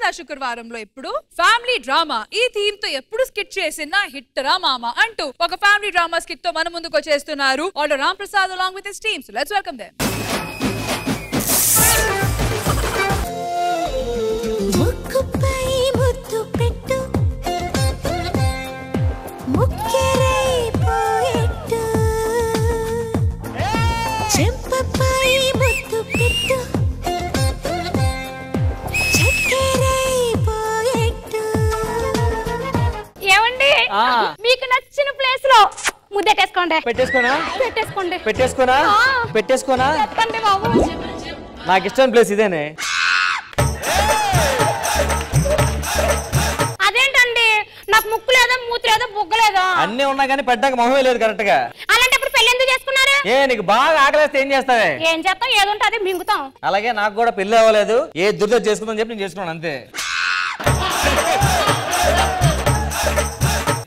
సందా శుక్రవారంలో ఇప్పుడు family drama ఈ థీమ్ తో ఎప్పుడు స్కిట్ చేసిన హిట్ రా మామ అంటూ ఒక ఫ్యామిలీ డ్రామా స్కిట్ తో మన ముందుకు వచ్చేస్తున్నారు Alder Ram Prasad along with his team. So let's welcome them. మీకు నచ్చిన ప్లేస్ లో ముద్దెట్టేసుకోండి. పెట్టేసుకోనా నాకు ఇష్టం ప్లేస్ ఇదేనే. అదేంటండి నాకు ముక్కు లేదా మూతి లేదా బుగ్గ లేదా అన్ని ఉన్నా కానీ పెట్టడానికి మొహమే లేదు కరెక్ట్ గా. అలాంటి ఇప్పుడు పెళ్లి ఎందుకు చేసుకున్నారు? నీకు బాగా ఆకలిస్తే ఏం చేస్తావే? ఏం చేస్తాం ఏదుంటే అదే మింగుతాం. అలాగే నాకు కూడా పెళ్లి అవ్వలేదు, ఏ దుర్ద చేసుకుందని చెప్పి నేను చేసుకున్నాను అంతే.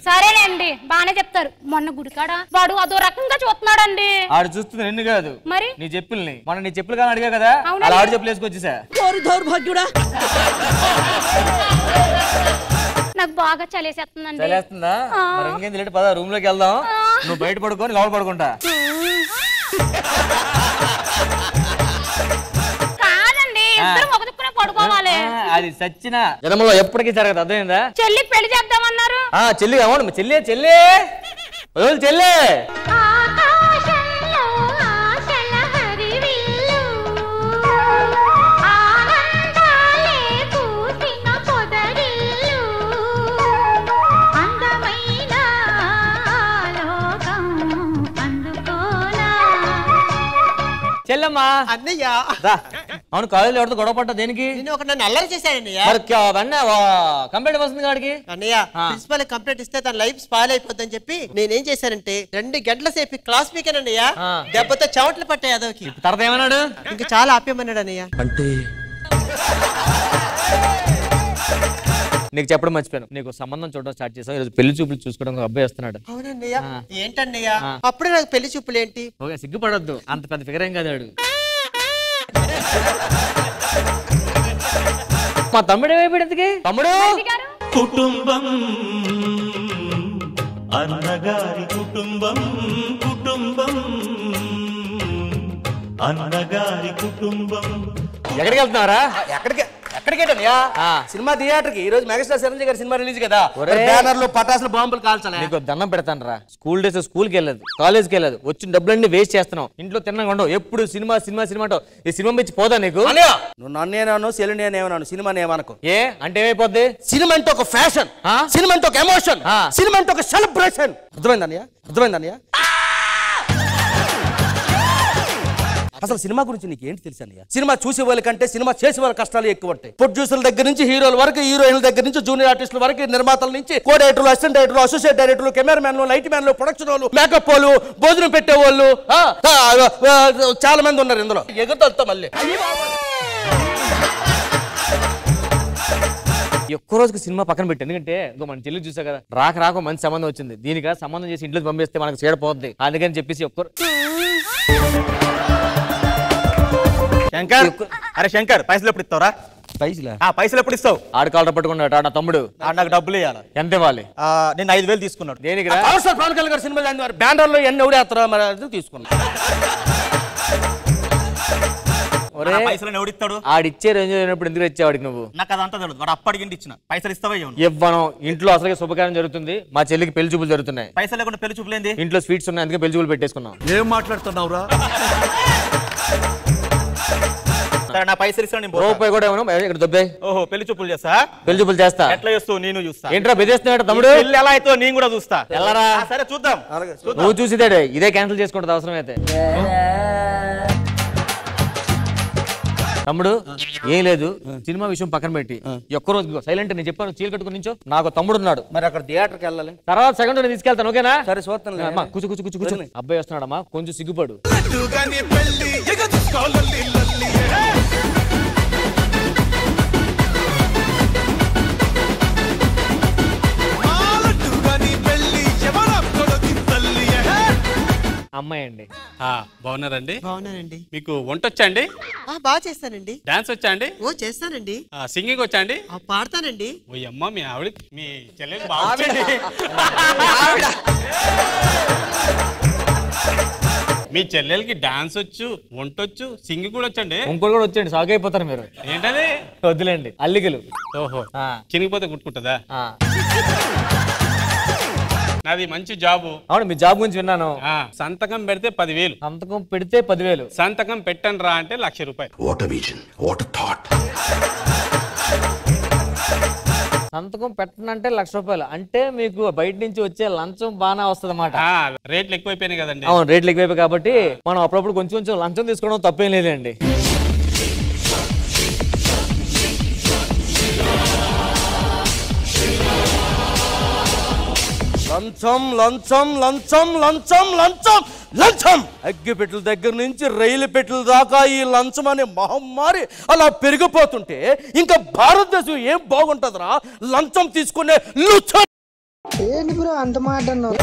సరేలేండి బానే చెప్తారు. మొన్న గుడికాడ వాడు అదో రకంగా చూస్తున్నాడండి. ఆడు చూస్తుంది నిన్ను కాదు మరి నీ చెప్పుల్ని. మొన్న నీ చెప్పులు కానీ అడిగా కదా, అలా ఆడు చెప్పులు వేసుకొచ్చేసా. నాకు బాగా చలేసేస్తుందండి. చలేస్తుందా? మరి ఇంకేం తెలియదు, పద రూమ్ లోకి వెళ్దాం. నువ్వు బయట పడుకొని లోపల పడుకుంటా. అది సచ్చిన జన్మలో ఎప్పటికీ జరగదు, అర్థమైందా? చెల్లి పెళ్లి చేద్దామన్నారు. చెల్లి అవును చెల్లి చెల్లి చెల్లి చెల్లమ్మా. అన్నయ్య అవును కాలేజీలో ఎవరితో గొడవ పడ్డా దేనికి? నేను ఒక నన్ను అల్లరి చేశానన్నయ్య. కంప్లైంట్ వస్తుంది కాడికి. అన్నయ్య ప్రిన్సిపల్ కంప్లైంట్ ఇస్తే తన లైఫ్ స్పాయిల్ అయిపోద్దని చెప్పి నేనేం చేశానంటే 2 గంటల సేపు క్లాస్ పీకానన్నయ్య. దెబ్బతో చెమటలు పట్టాయి అదోకి. తర్వాత ఏమన్నాడు? ఇంకా చాలా ఆప్యమన్నాడు అన్నయ్య. అంటే నీకు చెప్పడం మర్చిపోయాను, నీకు సంబంధం చూడడం స్టార్ట్ చేసాం. ఈరోజు పెళ్లి చూపులు చూసుకోవడం అబ్బాయి వస్తున్నాడు. అవునన్నయ్య. ఏంటన్నయ్య అప్పుడే నాకు పెళ్లి చూపులు ఏంటి? ఓకే సిగ్గుపడొద్దు, అంత పెద్ద ఫిగర్ ఏం కాదాడు. మా తమ్ముడు ఏమైపోయింది? తమ్ముడు కుటుంబం అన్నగారి కుటుంబం, కుటుంబం అన్నగారి కుటుంబం. ఎక్కడికి వెళ్తున్నారా? ఎక్కడికేటన్నయ్యా? సినిమా థియేటర్ కి. ఈ రోజు మెగాస్టార్ చిరంజీవి గారి సినిమా రిలీజ్ కదా, బ్యానర్లు పటాసులు బాంబులు కాల్చాలి. నీకు దండం పెడతాను రా. స్కూల్ డేస్ స్కూల్కి వెళ్ళదు, కాలేజ్కి వెళ్ళదు, వచ్చిన డబ్బులన్నీ వేస్ట్ చేస్తున్నావు. ఇంట్లో తిన్నగా ఉండవు, ఎప్పుడు సినిమా సినిమా సినిమా అంటావు. ఈ సినిమా పిచ్చి పోదా నీకు? నువ్వు నన్నేనాను సెలినేమన్నాను, సినిమా ఏమనుకో. ఏ అంటే ఏమైపోద్ది? సినిమా అంటే ఒక ఫ్యాషన్, సినిమా అంటే ఒక ఎమోషన్, సినిమా అంటే ఒక సెలబ్రేషన్. అర్థమైందన్నయ్య? అసలు సినిమా గురించి నీకు ఏంటి తెలుసు అన్నయ్య? సినిమా చూసే వాళ్ళ కంటే సినిమా చేసే వాళ్ళ కష్టాలు ఎక్కువ ఉంటాయి. ప్రొడ్యూసర్ల దగ్గర నుంచి హీరోల వరకు, హీరోయిన్ల దగ్గర నుంచి జూనియర్ ఆర్టిస్టుల వరకు, నిర్మాతల నుంచి కో డైరెక్టర్లు, అసిస్టెంట్ డైరెక్టర్లు, అసోసియేట్ డైరెక్టర్లు, కెమెరామెన్లు, లైట్ మ్యాన్లు, ప్రొడక్షన్ వాళ్ళు, మేకప్ వాళ్ళు, భోజనం పెట్టేవాళ్ళు చాలా మంది ఉన్నారు ఇందులో. ఎగురుతా మళ్ళీ ఒక్క రోజుకి సినిమా పక్కన పెట్టి. ఎందుకంటే ఇంకో మన చెల్లి చూసా కదా, రాక మంచి సంబంధం వచ్చింది. దీనికి సంబంధం చేసి ఇంట్లో పంపిస్తే మనకు చేడపోద్ది. అందుకని చెప్పేసి శంకర్, అరే శంకర్ పైసలు ఎప్పుడు ఇస్తావురా? పైసలు ఎప్పుడు ఇస్తావు? ఆడు కాలర్ పట్టుకున్నాడు నా తమ్ముడు. నాకు డబ్బులు ఇవ్వాలి. ఎంత ఇవ్వాలి? నేను 5,000 తీసుకున్నాడు. దేనికి? పవన్ కళ్యాణ్ గారి సినిమా బ్యానర్లో ఎన్ని ఎవడేస్తారో మరి తీసుకున్నా. పైసలు ఎవడిస్తాడు? ఆడిచ్చే రేంజ్ అయినప్పుడు ఎందుకు ఇచ్చేవాడికి నువ్వు? నాకు అదంతా తెలియదు. వాడు అప్పటికి ఇచ్చిన పైసలు ఇస్తావా? ఇవ్వను. ఇంట్లో అసలు శుభకార్యం జరుగుతుంది, మా చెల్లికి పెళ్లి చూపులు జరుగుతున్నాయి. పైసలు లేకుండా పెళ్లి చూపులేంది? ఇంట్లో స్వీట్స్ ఉన్నాయి, అందుకే పెళ్లి చూపులు పెట్టేసుకున్నాం. ఏం మాట్లాడుతున్నావురా? నా పైసలు ఇస్తాను. రూపాయి కూడా ఏమన్నా ఇక్కడ దొబ్బాయి. ఓహో పెళ్లి చూపులు చేస్తా? పెళ్లి చూపులు చేస్తా. ఎట్లా చేస్తావు? నేను చూస్తా. ఏంట్రా బెదిరిస్తున్నాడు తమ్ముడు? పెళ్లి ఎలా అయితే నేను కూడా చూస్తా. ఎల్లరా? సరే చూద్దాం. నువ్వు చూసిదే ఇదే క్యాన్సిల్ చేసుకుంటుంది అవసరం అయితే. తమ్ముడు ఏం లేదు, సినిమా విషయం పక్కన పెట్టి ఒక్క రోజు సైలెంట్. నేను చెప్పాను చీలు కట్టుకుని నుంచో. నాకు తమ్ముడు ఉన్నాడు, మరి అక్కడ థియేటర్కి వెళ్ళాలి. తర్వాత సెకండ్ నేను తీసుకెళ్తాను. ఓకేనా? సరే చూస్తాను. కూర్చో. అబ్బాయి వస్తున్నాడమ్మా, కొంచెం సిగ్గుపడు. అమ్మాయి అండి. బాగున్నారండి? బాగున్నానండి. మీకు వంట వచ్చా అండి? బాగా చేస్తానండి. డాన్స్ వచ్చా అండి? ఓ చేస్తానండి. సింగింగ్ వచ్చా అండి? పాడతానండి. ఓ అమ్మ మీ ఆవిడ మీ చెల్లెలు బాగుంది. మీ చెల్లెలకి డాన్స్ వచ్చు, వంట వచ్చు, సింగింగ్ కూడా వచ్చండి. ఇంకోటి కూడా వచ్చండి, షాక్ అయిపోతారు మీరు. ఏంటది? వద్దులేండి, అల్లికలు. ఓహో, చినిగిపోతే కుట్టుకుంటుందా? నాది మంచి జాబు. అవును, మీ జాబ్ గురించి విన్నాను. సంతకం పెడితే 10,000. సంతకం పెడితే 10,000. సంతకం పెట్టండి రా అంటే 1,00,000 రూపాయలు. సంతకం పెట్టనంటే 1,00,000 రూపాయలు. అంటే మీకు బయట నుంచి వచ్చే లంచం బాగా వస్తుంది అన్నమాట. రేట్లు ఎక్కువైపోయినాయి కదండి. అవును, రేట్లు ఎక్కువైపోయి కాబట్టి మనం అప్పుడప్పుడు కొంచెం కొంచెం లంచం తీసుకోవడం తప్పేం లేదండి. లంచం లంచం లంచం లంచం లంచం లంచం. అగ్గిపెట్టెల దగ్గర నుంచి రైలు పెట్టెల దాకా ఈ లంచం అనే మహమ్మారి అలా పెరిగిపోతుంటే ఇంకా భారతదేశం ఏం బాగుంటుందిరా? లంచం తీసుకునే లుచ్చ. ఏంటి బ్రో అంత మాట అన్నావు?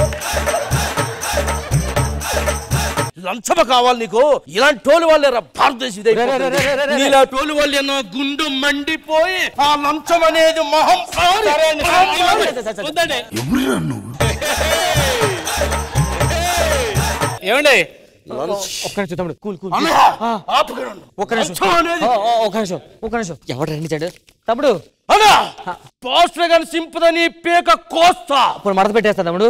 లంచమ కావాలి నీకు? ఇలాంటి టోలు వాళ్ళేరా భారతదేశం. ఇలా టోలు వాళ్ళేనో గుండు మండిపోయి ఆ లంచం అనేది మహమ్మారి. ఏమండి? ఒక్క నిమిషం తమ్ముడు, కూల్ కూల్. ఒక్క నిమిషం ఎవరు రండి తమ్ముడు. పోస్టర్ గాని సింపుదని పేక కోస్తా. ఇప్పుడు మడత పెట్టేస్తా తమ్ముడు.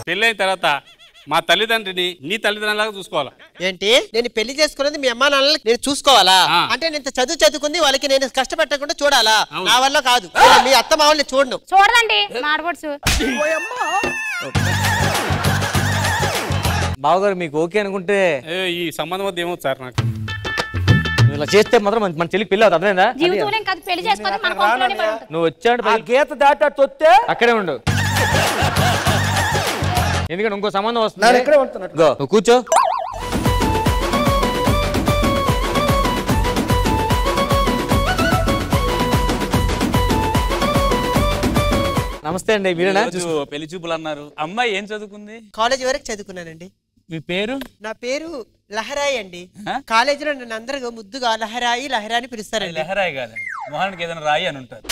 పెళ్ళైన తర్వాత మా తల్లిదండ్రిని నీ తల్లిదండ్రులాగా చూసుకోవాలా? ఏంటి? నేను పెళ్లి చేసుకున్నది మీ అమ్మా నాన్నలకి నేను చూసుకోవాలా? అంటే నేను చదువుకుంది వాళ్ళకి నేను కష్టపెట్టకుండా చూడాలా? నా వల్ల కాదు. మీ అత్త మామల్ని చూడను. చూడదండి మాడబడుచు. బావగారు మీకు ఓకే అనుకుంటే ఈ సంబంధం వద్ద ఏమవుతుంది సార్? నాకు ఇలా చేస్తే మాత్రం మన చెల్లికి పెళ్ళి అవుతుంది. అర్థమైందా? జీవితంలో కాదు, పెళ్లి చేసుకోవాలి మన కొంపలోనే పడి ఉంటుంది. నువ్వు వచ్చాడు గీత దాటా తొత్తే అక్కడే ఉండు. ఎందుకంటే ఇంకో సంబంధం వస్తుంది. నువ్వు కూర్చో. నమస్తే అండి, మీరేనా? పెళ్లి చూపులు అన్నారు. అమ్మాయి ఏం చదువుకుంది? కాలేజ్ వరకు చదువుకున్నానండి. మీ పేరు? నా పేరు లహరాయి అండి. కాలేజీలో నన్ను అందరూ ముద్దుగా లహరాయి లహరా అని పిలుస్తారండి. లహరాయి కాదండి, మొహానికి ఏదైనా రాయి అని ఉంటారు.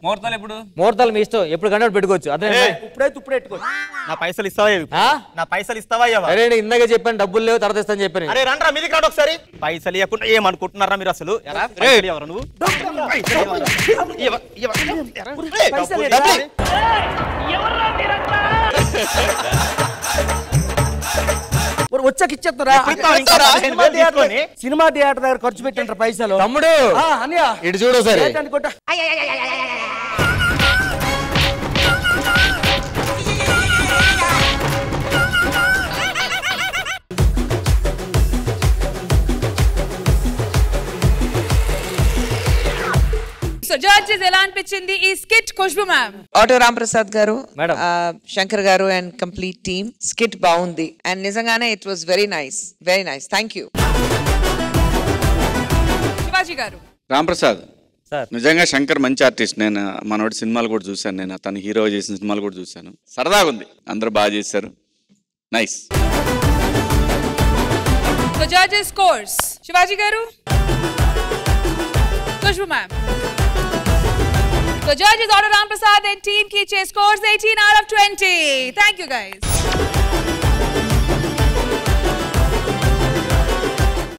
ముహూర్తాలు ఎప్పుడు? ముహూర్తాలు మీ ఇష్టం, ఎప్పుడు కంటే పెట్టుకోవచ్చు. అదే ఇప్పుడైతే ఇప్పుడు పెట్టుకోవచ్చు. నా పైసలు ఇస్తావా? నా పైసలు ఇస్తావా? అరే ఇందాక చెప్పాను, డబ్బులు లేవు తర్వాత ఇస్తాను చెప్పాను. అరే రండ్రా మీదికి రాడు ఒకసారి. పైసలు ఇవ్వకుండా ఏమనుకుంటున్నారా మీరు అసలు? ఎవరు నువ్వు? వచ్చాక ఇచ్చేస్తారా? సినిమా థియేటర్ దగ్గర ఖర్చు పెట్టంటారు పైసలు. తమ్ముడు ఇటు చూడు సరే. సో జడ్జెస్ ఎలా అనిపించింది ఈ skit? Khushbu ma'am. Auto Ramprasad గారు, మేడం, శంకర్ గారు అండ్ కంప్లీట్ టీమ్, స్కిట్ బాగుంది అండ్ నిజంగానే it was very nice, very nice. Thank you. Shivaji గారు. రాంప్రసాద్ నిజంగా శంకర్ మంచి ఆర్టిస్ట్. నేను మనోడి సినిమాలు కూడా చూశాను, నేను తను హీరో చేసిన సినిమాలు కూడా చూశాను. సరదాగా ఉంది, అందరూ బాగా చేశారు. Nice. So judges scores. Shivaji గారు, Khushbu ma'am. So judges Auto Ramprasad and team ki scores 18 out of 20. Thank you guys.